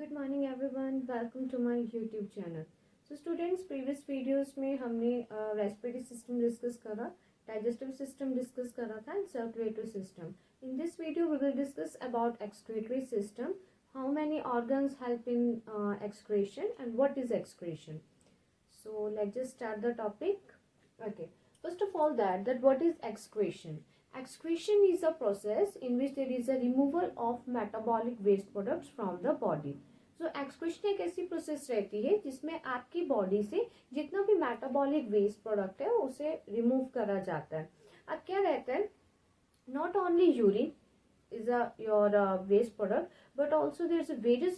Good morning everyone, welcome to my YouTube channel. So students, previous videos में हमने respiratory system discuss करा, digestive system discuss करा था and circulatory system. In this video we will discuss about excretory system, how many organs help in excretion and what is excretion. So let's just start the topic. Okay, first of all that what is excretion? Excretion is a process in which there is a removal of metabolic waste products from the body. So excretion एक ऐसी process रहती है जिसमें आपकी body से जितना भी metabolic waste product है उसे रिमूव करा जाता है। अब क्या रहता है, not only urine is your waste product, but also there's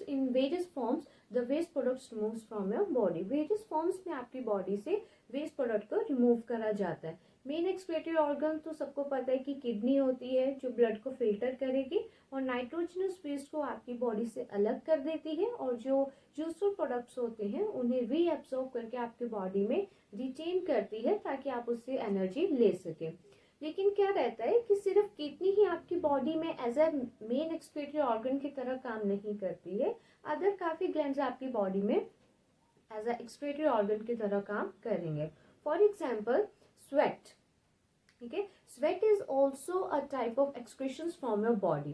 in various forms the waste products moves from your body. Various forms में आपकी बॉडी से वेस्ट प्रोडक्ट को रिमूव करा जाता है। मेन एक्सक्रीटरी ऑर्गन तो सबको पता है कि किडनी होती है जो ब्लड को फिल्टर करेगी और नाइट्रोजनस वेस्ट को आपकी बॉडी से अलग कर देती है, और जो यूजफुल प्रोडक्ट्स होते हैं उन्हें रीअब्सॉर्ब करके आपकी बॉडी में रिटेन करती है ताकि आप उससे एनर्जी ले सके। लेकिन क्या रहता है कि सिर्फ किडनी ही आपकी बॉडी में as a main excretory organ की तरह काम नहीं करती है, अदर काफी ग्लैंड्स आपकी बॉडी में एज ए एक्सक्रीटरी ऑर्गन की तरह काम करेंगे। फॉर एग्जाम्पल स्वेट, ठीक है, sweat is also a type of excretion from your body.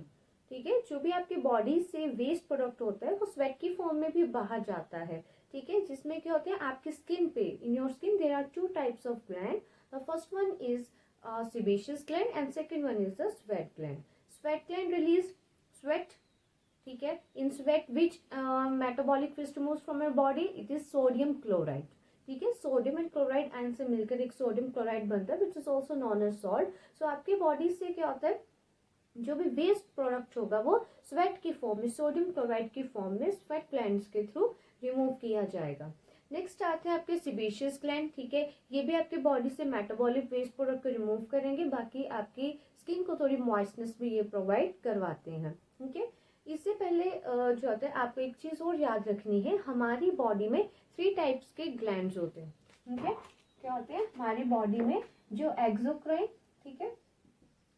ठीक है, जो भी आपकी बॉडी से वेस्ट प्रोडक्ट होता है वो स्वेट की फॉर्म में भी बाहर जाता है। ठीक है, जिसमें क्या होता है आपकी स्किन पे, in your skin there are two types of gland. The first one is sebaceous gland and second one is the sweat gland. Sweat gland release sweat, ठीक है, in sweat which metabolic waste moves from your body, it is sodium chloride। ठीक है, sodium and chloride ion से मिलकर एक sodium chloride बनता है which is also known as salt. So आपकी बॉडी से क्या होता है, जो भी वेस्ट प्रोडक्ट होगा वो स्वेट की फॉर्म में, सोडियम क्लोराइड की फॉर्म में स्वेट ग्लैंड्स के थ्रू रिमूव किया जाएगा। नेक्स्ट आते हैं आपके सिबेशियस ग्लैंड। ठीक है, ये भी आपके बॉडी से मेटाबॉलिक वेस्ट प्रोडक्ट को रिमूव करेंगे, बाकी आपकी स्किन को थोड़ी मॉइस्टनेस भी ये प्रोवाइड करवाते हैं। ठीक है, इससे पहले जो होता है आपको एक चीज और याद रखनी है, हमारी बॉडी में 3 टाइप्स के ग्लैंड्स होते हैं। ठीक है, क्या होते हैं हमारी बॉडी में, जो एक्सोक्राइन, ठीक है,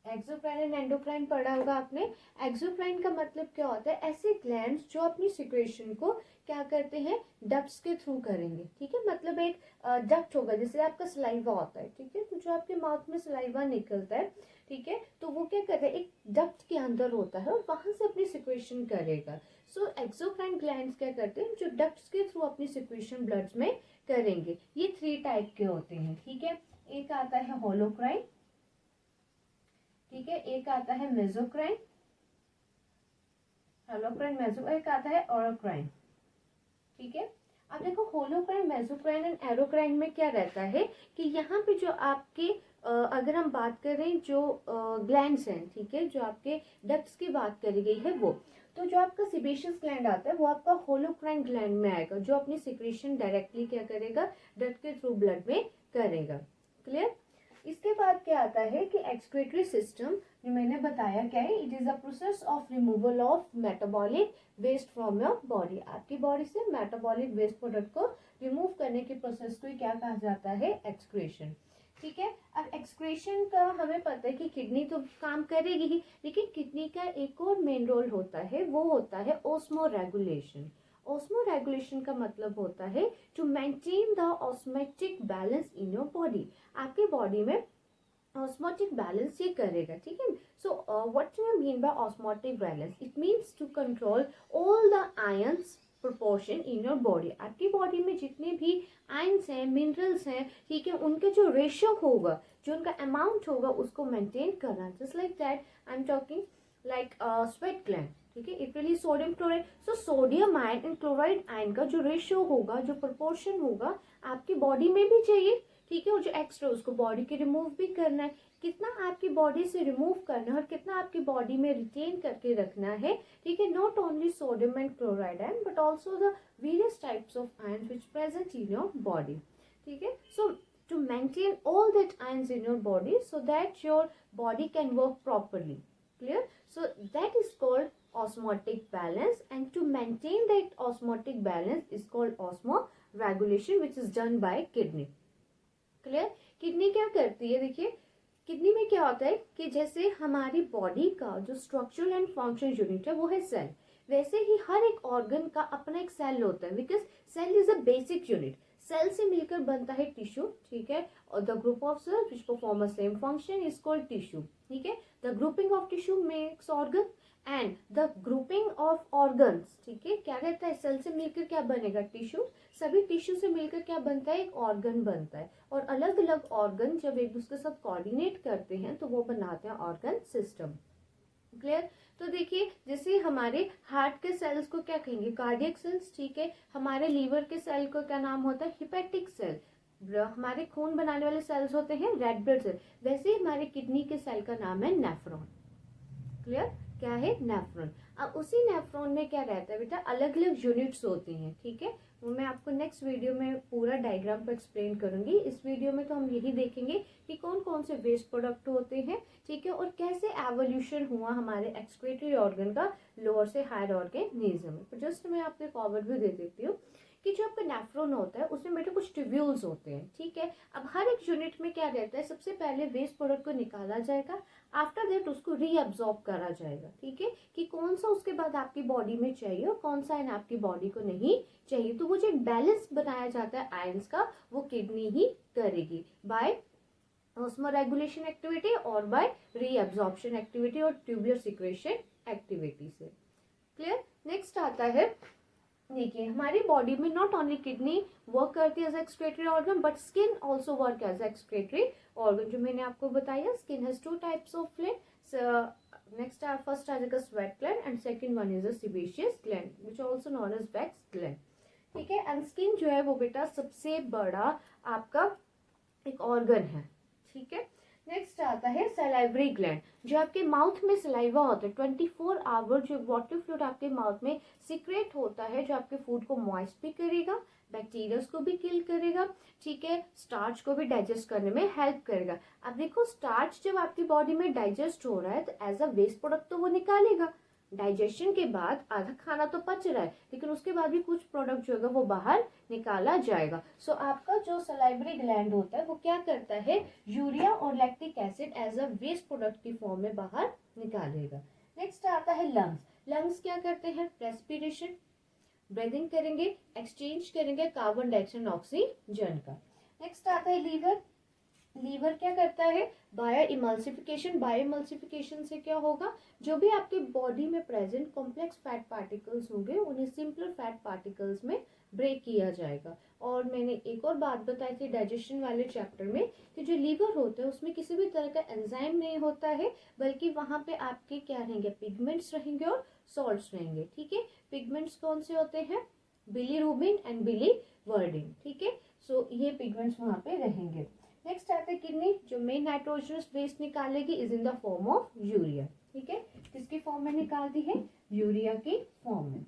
एक्सोक्राइन एंड एंडोक्राइन पढ़ा होगा आपने। एक्सोक्राइन का मतलब क्या होता है, ऐसे ग्लैंड्स जो अपनी सिक्रेशन को क्या करते हैं, डक्ट्स के थ्रू करेंगे। ठीक है, मतलब एक डक्ट होगा, जैसे आपका सलाइवा होता है, ठीक है, तो जो आपके माउथ में सलाइवा निकलता है, ठीक है, तो वो क्या करता है एक डक्ट के अंदर होता है और वहां से अपनी सिक्रेशन करेगा। सो एक्सोक्राइन ग्लैंड्स क्या करते हैं, जो डक्ट्स के थ्रू अपनी सिक्रेशन ब्लड में करेंगे। ये 3 टाइप के होते हैं। ठीक है, एक आता है होलोक्राइन, ठीक है, एक आता है मेसोक्राइन, होलोक्राइन मेसो, एक आता है ओरोक्राइन। ठीक है, अब देखो होलोक्राइन, मेसोक्राइन एंड एरोक्राइन में क्या रहता है कि यहाँ पे जो आपके अगर हम बात करें जो ग्लैंड्स हैं, ठीक है, जो आपके डक्ट्स की बात करी गई है वो, तो जो आपका सिबेशियस ग्लैंड आता है वो आपका होलोक्राइन ग्लैंड में आएगा, जो अपनी सिक्रेशन डायरेक्टली क्या करेगा, डक्ट के थ्रू ब्लड में करेगा। क्लियर। इसके बाद क्या आता है कि एक्सक्रीटरी सिस्टम, जो मैंने बताया क्या है, it is a process of removal of metabolic waste from your body. आपकी बॉडी से मेटाबॉलिक वेस्ट प्रोडक्ट को रिमूव करने के प्रोसेस को क्या कहा जाता है, एक्सक्रीशन। ठीक है, अब एक्सक्रीशन का हमें पता है कि किडनी तो काम करेगी ही, लेकिन किडनी का एक और मेन रोल होता है, वो होता है ऑस्मो रेगुलेशन। ऑस्मो रेगुलेशन का मतलब होता है to maintain the osmotic balance in your body. आपके बॉडी में ऑस्मोटिक बैलेंस ये करेगा। ठीक है, so what do you mean by osmotic balance? It means to control all the ions proportion in your body. आपकी बॉडी में जितने भी आयंस हैं, मिनरल्स हैं, ठीक है, उनके जो रेशियो होगा, जो उनका अमाउंट होगा, उसको मेंटेन करना। Just like that I am talking like sweat gland, ठीक है, it release sodium chloride. So sodium ion and chloride ion का जो रेशियो होगा, जो प्रोपोर्शन होगा, आपकी बॉडी में भी चाहिए। ठीक है, और जो एक्स्ट्रा उसको बॉडी के रिमूव भी करना है, कितना आपकी बॉडी से रिमूव करना है और कितना आपकी बॉडी में रिटेन करके रखना है। ठीक है, not only sodium and chloride ion but also the various types of ion which present in your body. ठीक है, सो to maintain all that ions in your body so that your body can work properly. Clear? So that is called osmotic balance, and to maintain that osmotic balance is called osmoregulation, which is done by kidney. Clear? Kidney क्या करती है, देखिए kidney में क्या होता है कि जैसे हमारी बॉडी का जो स्ट्रक्चरल एंड फंक्शन यूनिट है वो है सेल। वैसे ही हर एक ऑर्गन का अपना एक सेल होता है, because cell is a basic unit. Cell से मिलकर बनता है टिश्यू, ठीक है, और the group of cells which perform a same function is called tissue, ठीक है। The grouping of tissue makes organ and the grouping of organs, ठीक है, क्या रहता है, सेल से मिलकर क्या बनेगा, टिश्यू, सभी टिश्यू से मिलकर क्या बनता है, एक ऑर्गन बनता है। और अलग अलग ऑर्गन जब एक दूसरे के साथ कोऑर्डिनेट करते हैं तो वो बनाते हैं ऑर्गन सिस्टम। क्लियर। तो देखिए, जैसे हमारे हार्ट के सेल्स को क्या कहेंगे, कार्डियक सेल्स, ठीक है। हमारे लीवर के सेल को क्या नाम होता है, हिपैटिक सेल। हमारे खून बनाने वाले सेल्स होते हैं रेड ब्लड सेल। वैसे ही हमारे किडनी के सेल का नाम है नेफ्रॉन। क्लियर, क्या है, नेफ्रॉन। अब उसी नेफ्रॉन में क्या रहता है बेटा, अलग अलग यूनिट्स होती हैं, ठीक है। वो मैं आपको नेक्स्ट वीडियो में पूरा डायग्राम को एक्सप्लेन करूंगी। इस वीडियो में तो हम यही देखेंगे कि कौन कौन से वेस्ट प्रोडक्ट होते हैं, ठीक है, और कैसे एवोल्यूशन हुआ हमारे एक्सक्रीटरी ऑर्गन का लोअर से हायर ऑर्गेनिज्म में। तो जस्ट मैं आपको एक ओवरव्यू दे देती हूँ कि जो आपका नेफ्रॉन होता है उसमें बेटा कुछ ट्यूब्यूल्स होते हैं, ठीक है। अब हर एक यूनिट में क्या रहता है, सबसे पहले वेस्ट प्रोडक्ट को निकाला जाएगा, आफ्टर दैट उसको रीअब्सॉर्ब करा जाएगा, ठीक है, कि कौन सा उसके बाद आपकी बॉडी में चाहिए और कौन सा आपकी बॉडी को नहीं चाहिए। तो वो जो एक बैलेंस बनाया जाता है आयंस का, वो किडनी ही करेगी बाय ऑस्मोरेगुलेशन एक्टिविटी और बाय रीअब्सॉर्प्शन एक्टिविटी और ट्यूबुलर सिक्रेशन एक्टिविटी से। क्लियर। नेक्स्ट आता है, देखिए हमारी बॉडी में नॉट ओनली किडनी वर्क करती है as excretory organ but skin also work as excretory organ. जो मैंने आपको बताया, skin has two types of gland. Next first आ जाएगा sweat gland and second one is a sebaceous gland which also known as wax gland, ठीक है। And skin जो है वो बेटा सबसे बड़ा आपका एक ऑर्गन है, ठीक है। नेक्स्ट आता है सलाइवरी ग्लैंड, जो आपके माउथ में सलाइवा होता है 24 आवर, जो वाटर फ्लूइड आपके माउथ में सीक्रेट होता है, जो आपके फूड को मॉइस्ट भी करेगा, बैक्टीरियाज को भी किल करेगा, ठीक है, स्टार्च को भी डाइजेस्ट करने में हेल्प करेगा। अब देखो, स्टार्च जब आपकी बॉडी में डाइजेस्ट हो रहा है तो एज अ वेस्ट प्रोडक्ट तो वो निकालेगा, डाइजेशन के बाद आधा खाना तो पच रहा है, लेकिन उसके बाद भी कुछ प्रोडक्ट जो होगा वो बाहर निकाला जाएगा। सो आपका जो सलाइवरी ग्लैंड होता है वो क्या करता है, यूरिया और lactic acid as a waste product की फॉर्म में बाहर निकालेगा। नेक्स्ट आता है लंग्स। लंग्स क्या करते हैं, रेस्पिरेशन, ब्रीदिंग करेंगे, एक्सचेंज करेंगे कार्बन डाइऑक्साइड ऑक्सीजन का। नेक्स्ट आता है लीवर। लीवर क्या करता है, बायो इमल्सिफिकेशन। बायो इमल्सिफिकेशन से क्या होगा, जो भी आपके बॉडी में प्रेजेंट कॉम्प्लेक्स फैट पार्टिकल्स होंगे उन्हें सिंपलर फैट पार्टिकल्स में ब्रेक किया जाएगा। और मैंने एक और बात बताई थी डाइजेशन वाले चैप्टर में कि जो लीवर होता है उसमें किसी भी तरह का एंजाइम नहीं होता है, बल्कि वहां पे आपके क्या रहेंगे, पिगमेंट्स रहेंगे और सॉल्ट्स रहेंगे, ठीक है। पिगमेंट्स कौन से होते हैं, बिलीरुबिन एंड बिलीवर्डिन, ठीक है। सो ये पिगमेंट्स वहां पे रहेंगे। नेक्स्ट आता है किडनी, जो मेन नाइट्रोजनस वेस्ट निकालेगी is in the form of urea, ठीक है। किसकी फॉर्म में निकालती है, यूरिया की फॉर्म में।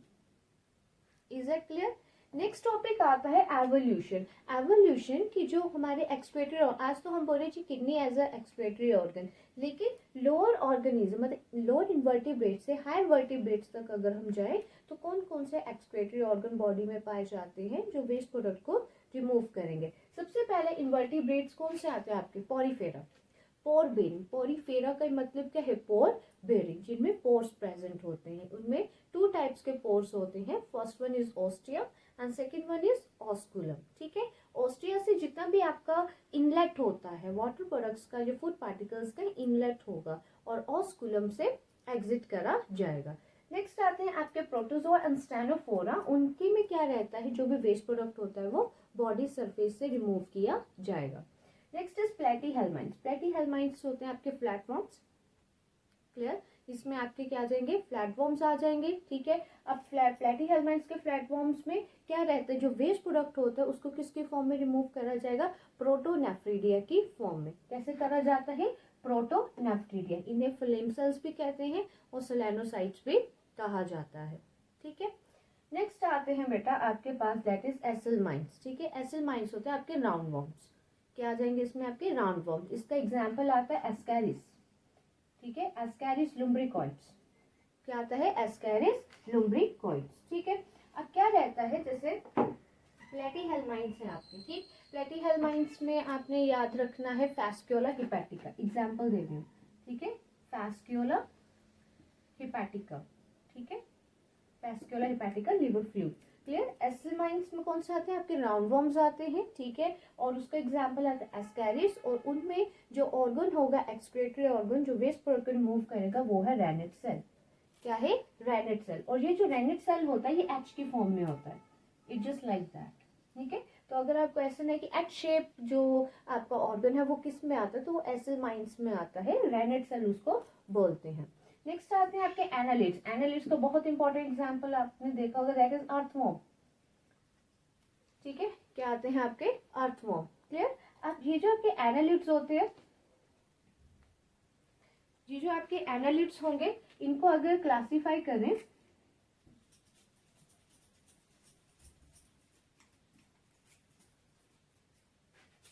Is it clear. Next topic आता है एवोल्यूशन। एवोल्यूशन की जो हमारे एक्सक्रीटरी, आज तो हम बोले जी kidney as a excretory organ, लेकिन लोअर ऑर्गेनिज्म मतलब लोअर इन्वर्टिब्रेट से हायर वर्टिब्रेट्स तक अगर हम जाए तो कौन कौन से एक्सक्रीटरी ऑर्गन बॉडी में पाए जाते हैं जो वेस्ट प्रोडक्ट को रिमूव करेंगे। सबसे पहले इन्वर्टिब्रेट्स कौन से आते हैं आपके, पोरीफेरा, पोर बेरिंग। पोरीफेरा का मतलब क्या है, पोर बेरिंग, जिनमें पोर्स प्रेजेंट होते हैं। उनमें 2 टाइप्स के पोर्स होते हैं, first one is ostium and second one is osculum, ठीक है। ऑस्टिया से जितना भी आपका इनलेट होता है वाटर प्रोडक्ट्स का, जो फूड पार्टिकल्स का इनलेट होगा, और ऑस्कुलम से एग्जिट करा जाएगा। नेक्स्ट आते हैं आपके प्रोटोजोआ एंड स्टेनोफोरा। उनके में क्या रहता है, जो भी वेस्ट प्रोडक्ट होता है वो बॉडी सरफेस से रिमूव किया जाएगा। Next is प्लेटीहेल्माइन्स। प्लेटीहेल्माइन्स होते हैं आपके फ्लैटवर्म्स, क्लियर। इसमें आपके क्या आ जाएंगे, फ्लैटवर्म्स आ जाएंगे, ठीक है। अब प्लेटीहेल्माइन्स के फ्लैटवर्म्स में क्या रहता है, जो वेस्ट प्रोडक्ट होता है उसको किसकी फॉर्म में रिमूव करा जाएगा, प्रोटोनेफ्रिडिया की फॉर्म में। कैसे करा जाता है, प्रोटोनेफ्रिडिया। इन्हें फ्लेम सेल्स भी कहते हैं और सोलेनोसाइट्स भी कहा जाता है, ठीक है। नेक्स्ट आते हैं बेटा आपके पास, दैट इज एसिल माइन्स, ठीक है। एसिल माइन्स होते हैं आपके राउंड वर्म्स। क्या आ जाएंगे इसमें आपके, राउंड वर्म्स। इसका एग्जाम्पल आता है एस्कैरिस, ठीक है, एस्कैरिस लुम्ब्रिकॉइड्स। क्या आता है, एस्कैरिस लुम्ब्रिकॉइड्स, ठीक है। अब क्या रहता है, जैसे प्लेटीहेल्माइन्स है आपके, ठीक। प्लेटीहेल्माइन्स में आपने याद रखना है फैस्क्यूला हिपैटिका, एग्जाम्पल दे रही हूँ, ठीक है, फैस्क्यूला हिपैटिका, ठीक है। वेस्क्यूलर हेपेटिकल लिवर फ्लूइड। क्लियर। एसिल माइंस में कौन से आते हैं, आपके राउंड वॉर्म्स आते हैं, ठीक है, और उसका एग्जाम्पल आता है एस्कैरिस, और उनमें जो ऑर्गन होगा एक्सक्रीटरी ऑर्गन जो वेस्ट प्रोडक्ट रिमूव करेगा वो है रेनिट सेल। क्या है, रेनिट सेल। और ये जो रेनिट सेल होता है ये एच की फॉर्म में होता है, इट जस्ट लाइक दैट, ठीक है। तो अगर आपको ऐसा नहीं कि एच शेप जो आपका ऑर्गन है वो किस में आता है, तो वो एसिल माइंस में आता है, रेनिट सेल उसको बोलते हैं। नेक्स्ट आते हैं आपके एनालिड्स। एनालिड्स का बहुत इंपॉर्टेंट एग्जांपल आपने देखा होगा, दैट इज अर्थवॉर्म, ठीक है। क्या आते हैं आपके, अर्थवॉर्म। क्लियर। अब ये जो आपके एनालिड्स होते हैं, ये जो आपके एनालिड्स होंगे, इनको अगर क्लासिफाई करें,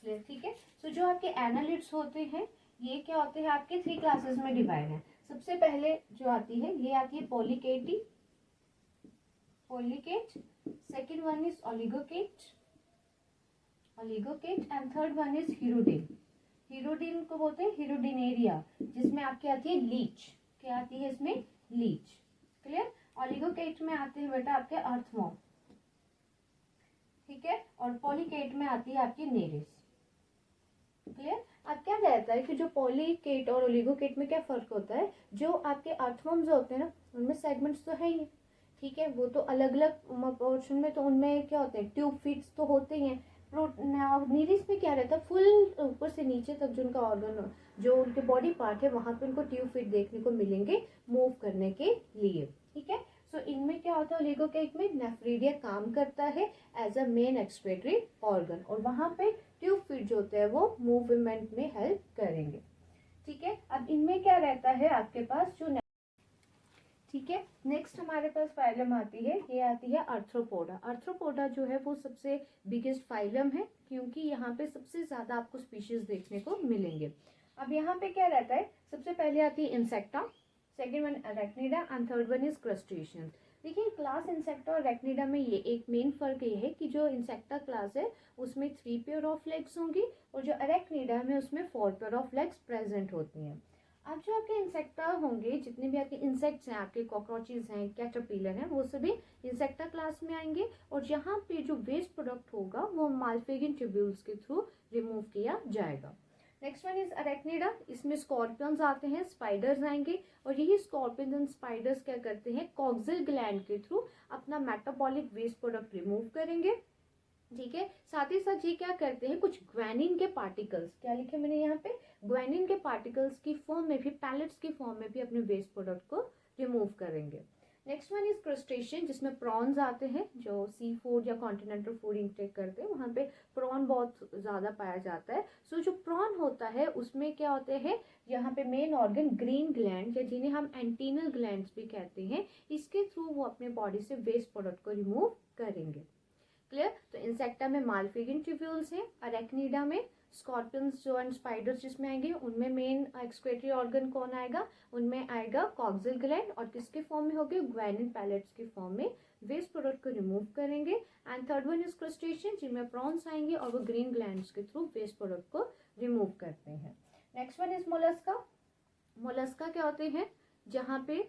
ठीक है। तो जो आपके एनालिड्स होते हैं ये क्या होते हैं, आपके 3 क्लासेस में डिवाइड है। सबसे पहले जो आती है ये आती है polychaete, polychaete, second one is oligochaete, oligochaete, and third one is hirudin. Hirudin को बोलते हैं हीरोडिनेरिया, जिसमें आपकी आती है लीच। क्या आती है इसमें, लीच। क्लियर। ओलिगोकेट में आते हैं बेटा आपके अर्थवॉर्म, ठीक है, और पॉलीकेट में आती है आपकी नेरिस। क्लियर। अब क्या रहता है कि जो पॉलीकेट और ओलिगोकेट में क्या फर्क होता है, जो आपके अर्थवॉर्म्स होते हैं ना उनमें सेगमेंट्स तो है ही, ठीक है, वो तो अलग अलग पोर्शन में, तो उनमें क्या होते हैं, ट्यूब फीट्स तो होते ही हैं। नीरिस में क्या रहता है, फुल ऊपर से नीचे तक जो उनका ऑर्गन, जो उनके बॉडी पार्ट है वहां पे उनको ट्यूब फीट देखने को मिलेंगे मूव करने के लिए, ठीक है। सो इनमें क्या होता है, ओलिगोकेट में नेफ्रीडिया काम करता है as a main excretory organ, और वहां पे ट्यूब फीट जो होते हैं वो मूवमेंट में हेल्प करेंगे, ठीक है। अब इनमें क्या रहता है आपके पास जो, ठीक है। नेक्स्ट हमारे पास फाइलम आती है, ये आती है आर्थ्रोपोडा। आर्थ्रोपोडा जो है वो सबसे बिगेस्ट फाइलम है, क्योंकि यहाँ पे सबसे ज्यादा आपको स्पीशीज देखने को मिलेंगे। अब यहाँ पे क्या रहता है, सबसे पहले आती है insecta, second one arachnida, and third one is crustacean. देखिए क्लास इंसेक्टा और अरेक्निडा में ये एक मेन फर्क ये है कि जो इंसेक्टा क्लास है उसमें 3 पेयर ऑफ लेग्स होंगी, और जो अरेक्निडा में उसमें 4 पेयर ऑफ लेग्स प्रेजेंट होती हैं। अब जो आपके इंसेक्टा होंगे, जितने भी आपके इंसेक्ट्स हैं, आपके कॉकरोचेस हैं, कैटरपिलर हैं, वो सभी इंसेक्टा क्लास में आएंगे, और यहाँ पे जो वेस्ट प्रोडक्ट होगा वो माल्फेगिन ट्यूब्यूल्स के थ्रू रिमूव किया जाएगा। नेक्स्ट वन इज अरेक्निडा, इसमें स्कॉर्पियंस आते हैं, स्पाइडर्स आएंगे, और यही स्कॉर्पियंस एंड स्पाइडर्स क्या करते हैं, कॉक्सिल ग्लैंड के थ्रू अपना मेटाबॉलिक वेस्ट प्रोडक्ट रिमूव करेंगे, ठीक है। साथ ही साथ ये क्या करते हैं, कुछ ग्वैनिन के पार्टिकल्स, क्या लिखे मैंने यहाँ पे, ग्वैनिन के पार्टिकल्स की फॉर्म में भी, पैलेट्स की फॉर्म में भी अपने वेस्ट प्रोडक्ट को रिमूव करेंगे। नेक्स्ट वन इज क्रस्टेशियन, जिसमें प्रॉन्स आते हैं, जो सी फूड या कॉन्टिनेंटल फूड इंटेक करते हैं वहाँ पे प्रॉन बहुत ज़्यादा पाया जाता है। सो जो प्रॉन होता है उसमें क्या होते हैं, यहाँ पे मेन ऑर्गन ग्रीन ग्लैंड, या जिन्हें हम एंटीनल ग्लैंड्स भी कहते हैं, इसके थ्रू वो अपने बॉडी से वेस्ट प्रोडक्ट को रिमूव करेंगे। क्लियर। तो इंसेक्टा में माल्फिगिन ट्यूब्यूल्स हैं, अरेक्निडा में स्कॉर्पियंस जो एंड स्पाइडर्स जिसमें आएंगे उनमें मेन एक्सक्रीटरी ऑर्गन कौन आएगा, उनमें आएगा कॉक्सिल ग्लैंड, और किसके फॉर्म में होगी, ग्वैनिन पैलेट्स की फॉर्म में वेस्ट प्रोडक्ट को रिमूव करेंगे। And third one is crustacean, जिनमें प्रॉन्स आएंगे और वो ग्रीन ग्लैंड्स के थ्रू वेस्ट प्रोडक्ट को रिमूव करते हैं। Next one is Mollusca. Mollusca क्या होते हैं, जहाँ पे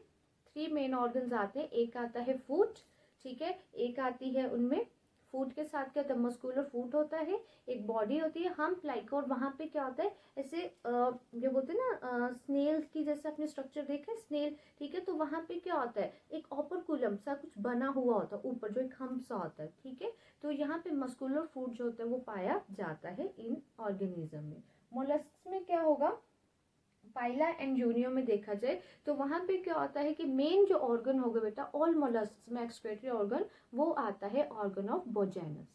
3 मेन ऑर्गन्स आते हैं, एक आता है फूट, ठीक है, एक आती है उनमें फूट के साथ क्या होता है, मस्कुलर फूट होता है, एक बॉडी होती है हम्प लाइक, और वहां पे क्या होता है, ऐसे जो बोलते हैं ना स्नेल की जैसे आपने स्ट्रक्चर देखा है स्नेल, ठीक है, तो वहां पे क्या होता है, एक ऑपरकुलम सा कुछ बना हुआ होता है ऊपर, जो एक हम्प सा होता है, ठीक है। तो यहाँ पे मस्कुलर फूट जो होता है वो पाया जाता है इन ऑर्गेनिज्म में। मोलस्क में क्या होगा, पाइला एंड जूनियो में देखा जाए तो वहां पे क्या होता है कि मेन जो ऑर्गन होगा बेटा ऑल मोलस्क्स में एक्सक्रीटरी ऑर्गन, वो आता है ऑर्गन ऑफ बोजेनस।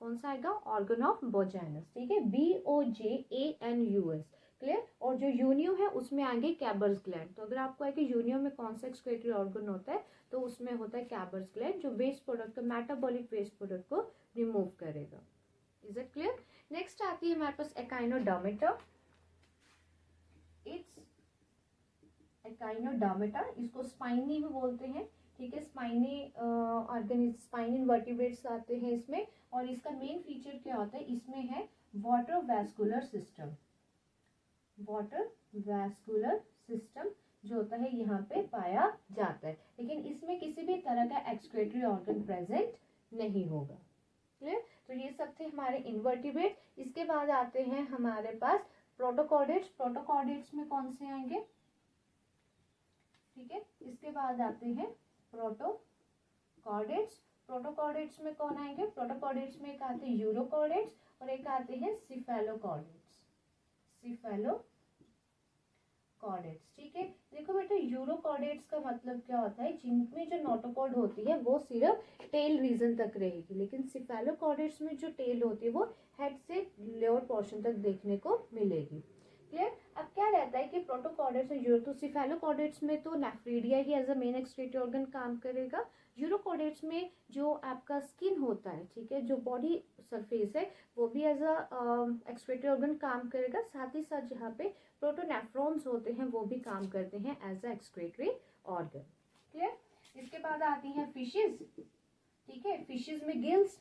कौन सा आएगा, ऑर्गन ऑफ बोजेनस, ठीक है, BOJANUS। क्लियर। और जो यूनियो है उसमें आएंगे कैबर्स ग्लैंड। तो अगर आपको है कि यूनियो में कौन सा एक्सक्रीटरी ऑर्गन होता है, तो उसमें होता है कैबर्स ग्लैंड, जो वेस्ट प्रोडक्ट को, मेटाबॉलिक वेस्ट प्रोडक्ट को रिमूव करेगा। Is it clear. नेक्स्ट आती है हमारे पास एकाइनोडर्मेटा। इट्स एकाइनोडर्मेटा, इसको स्पाइनी भी बोलते हैं, ठीक है, स्पाइनी ऑर्गेनिज, स्पाइन इनवर्टिब्रेट्स आते हैं इसमें, और इसका मेन फीचर क्या होता है, इसमें है water vascular system, water vascular system, जो होता है यहाँ पे पाया जाता है, लेकिन इसमें किसी भी तरह का एक्सक्रीटरी ऑर्गन प्रेजेंट नहीं होगा। क्लियर? तो ये सब थे हमारे इनवर्टिब्रेट। इसके बाद आते हैं हमारे पास प्रोटोकॉर्डेट्स। प्रोटोकॉर्डेट्स में कौन से आएंगे? ठीक है, इसके बाद आते हैं प्रोटोकॉर्डेट्स। प्रोटोकॉर्डेट्स में कौन आएंगे? प्रोटोकॉर्डेट्स में एक आते हैं यूरोकॉर्डेट्स और एक आते हैं सिफेलोकॉर्डेट्स। सिफेलोकॉर्डेट्स, ठीक है। देखो बेटा, यूरोकॉर्डेट्स का मतलब क्या होता है? जिनमें जो नोटोकॉर्ड होती है वो सिर्फ टेल रीजन तक रहेगी, लेकिन सिफेलोकॉर्डेट्स में जो टेल होती है वो हेड से लोअर पोर्शन तक देखने को मिलेगी। क्लियर? अब क्या रहता है कि प्रोटोकॉर्डेट्स और सिफेलोकॉर्डेट्स में तो नेफ्रीडिया ही as a main excretory organ काम करेगा। यूरोकॉर्डेट्स में जो आपका स्किन होता है, ठीक है, जो बॉडी सरफेस है, वो भी एज अ एक्सक्रीटरी ऑर्गन काम करेगा। साथ ही साथ जहाँ पे प्रोटोनेफ्रॉन्स होते हैं वो भी काम करते हैं as a excretory organ. Clear? इसके बाद आती हैं फिशेज। ठीक है, फिशेज में गिल्स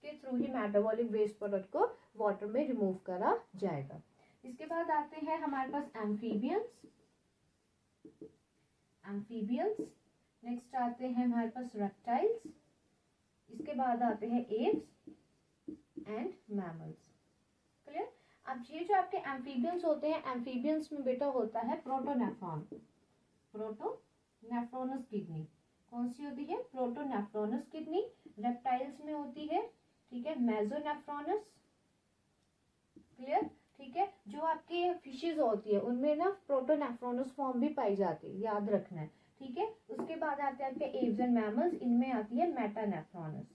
के थ्रू ही मेटाबॉलिक वेस्ट प्रोडक्ट को वाटर में रिमूव करा जाएगा। इसके बाद आते हैं हमारे पास एम्फीबियंस। नेक्स्ट आते हैं हमारे पास रेप्टाइल्स। इसके बाद आते हैं एव्स एंड मैमल्स। क्लियर? अब ये जो आपके एम्फीबियंस होते हैं, एम्फीबियंस में बेटा होता है प्रोटोनेफ्रॉनस किडनी। कौन सी होती है? प्रोटोनेफ्रॉनस किडनी। रेप्टाइल्स में होती है, ठीक है, मेसोनेफ्रॉनस। क्लियर? ठीक है, जो आपके फिशेज होती है उनमें ना प्रोटोनेफ्रॉनस फॉर्म भी पाई जाती है, याद रखना है। ठीक है, उसके बाद आते हैं आपके एव्स एंड मैमल्स। इनमें आती है मेटानेफ्रॉनिक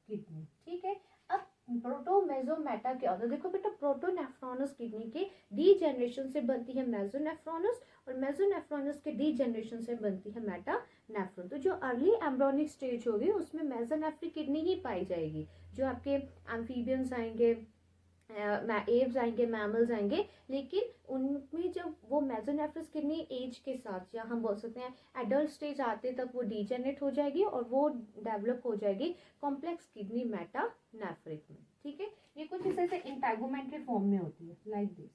किडनी। ठीक है, अब प्रोटोमेसोमेटा क्या होता है? देखो बेटा, प्रोटोनेफ्रॉनस किडनी के डीजेनरेशन से बनती है मेसोनेफ्रॉनस और मेसोनेफ्रॉनस के डीजेनरेशन से बनती है मेटानेफ्रॉन। तो जो अर्ली एम्ब्रियोनिक स्टेज होगी उसमें मेसोनेफ्रिक किडनी ही पाई जाएगी। जो आपके एम्फीबियंस आएंगे, एव्स आएंगे, मैमल्स आएंगे, लेकिन उनमें जब वो मेसोनेफ्रस किडनी एज के साथ, या हम बोल सकते हैं एडल्ट स्टेज आते तक, वो डीजेनरेट हो जाएगी और वो डेवलप हो जाएगी कॉम्प्लेक्स किडनी मेटानेफ्रिक में। ठीक है, ये कुछ इस तरह से इंटैगोमेंट्री फॉर्म में होती है, लाइक दिस।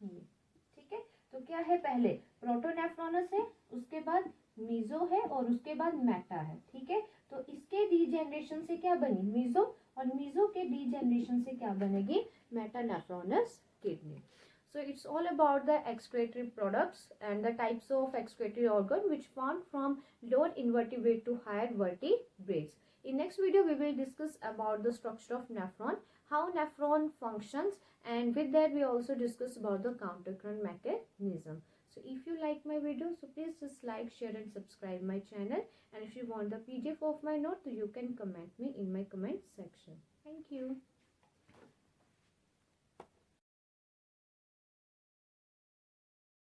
ठीक है, तो क्या है? पहले प्रोटोनेफ्रॉनस है, उसके बाद मीजो है और उसके बाद मेटा है। ठीक है, तो इसके डीजेनरेशन से क्या बनी? मीजो, और मीजो के डीजेनरेशन से क्या बनेगी? मेटानेफ्रॉनस kidney. So it's all about the excretory products and the types of excretory organ which form from lower invertebrate to higher vertebrates. In next video we will discuss about the structure of nephron, how nephron functions, and with that we also discuss about the counter current mechanism. So if you like my video, so please just like, share and subscribe my channel, and if you want the PDF of my note, so you can comment me in my comment section. Thank you.